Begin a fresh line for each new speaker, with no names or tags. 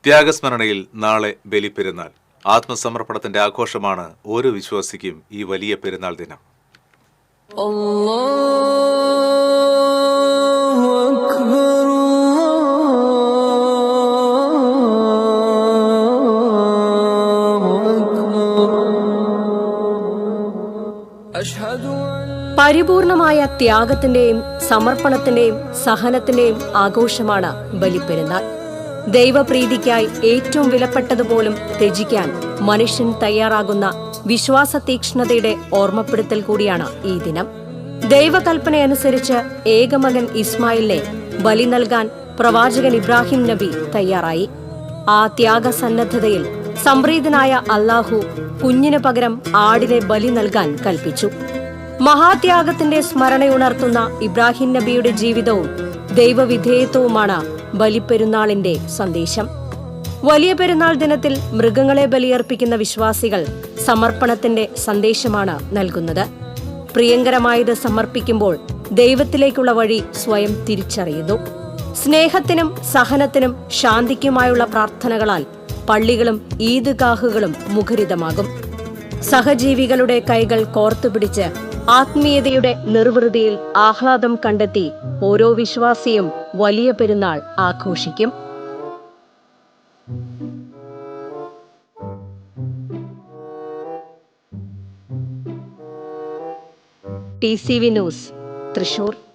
ത്യാഗസ്മരണയിൽ നാളെ ബലിപ്പെരുന്നാൾ. ആത്മസമർപ്പണത്തിന്റെ ആഘോഷമാണ് ഓരോ വിശ്വാസിക്കും ഈ വലിയ പെരുന്നാൾ ദിനം.
പരിപൂർണമായ ത്യാഗത്തിന്റെയും സമർപ്പണത്തിന്റെയും സഹനത്തിന്റെയും ആഘോഷമാണ് ബലിപ്പെരുന്നാൾ. ദൈവപ്രീതിക്കായി ഏറ്റവും വിലപ്പെട്ടതുപോലും ത്യജിക്കാൻ മനുഷ്യൻ തയ്യാറാകുന്ന വിശ്വാസ തീക്ഷ്ണതയുടെ ഓർമ്മപ്പെടുത്തൽ കൂടിയാണ് ഈ ദിനം. ദൈവകൽപ്പനയനുസരിച്ച് ഏകമകൻ ഇസ്മായിലിനെ ബലി നൽകാൻ പ്രവാചകൻ ഇബ്രാഹിം നബി തയ്യാറായി. ആ ത്യാഗസന്നദ്ധതയിൽ സംപ്രീതനായ അല്ലാഹു കുഞ്ഞിനു പകരം ആടിനെ ബലി നൽകാൻ കൽപ്പിച്ചു. മഹാത്യാഗത്തിന്റെ സ്മരണയുണർത്തുന്ന ഇബ്രാഹിം നബിയുടെ ജീവിതവും ദൈവവിധേയത്വവുമാണ് ബലിപ്പെരുന്നാളിന്റെ സന്ദേശം. വലിയ പെരുന്നാൾ ദിനത്തിൽ മൃഗങ്ങളെ ബലിയർപ്പിക്കുന്ന വിശ്വാസികൾ സമർപ്പണത്തിന്റെ സന്ദേശമാണ് നൽകുന്നത്. പ്രിയങ്കരമായത് സമർപ്പിക്കുമ്പോൾ ദൈവത്തിലേക്കുള്ള വഴി സ്വയം തിരിച്ചറിയുന്നു. സ്നേഹത്തിനും സഹനത്തിനും ശാന്തിക്കുമായുള്ള പ്രാർത്ഥനകളാൽ പള്ളികളും ഈദ്ഗാഹുകളും മുഖരിതമാകും. സഹജീവികളുടെ കൈകൾ കോർത്തുപിടിച്ച് ആത്മീയതയുടെ നിർവൃതിയിൽ ആഹ്ലാദം കണ്ടെത്തി ഓരോ വിശ്വാസിയും വലിയ പെരുന്നാൾ ആഘോഷിക്കും. TCV news, Thrissur.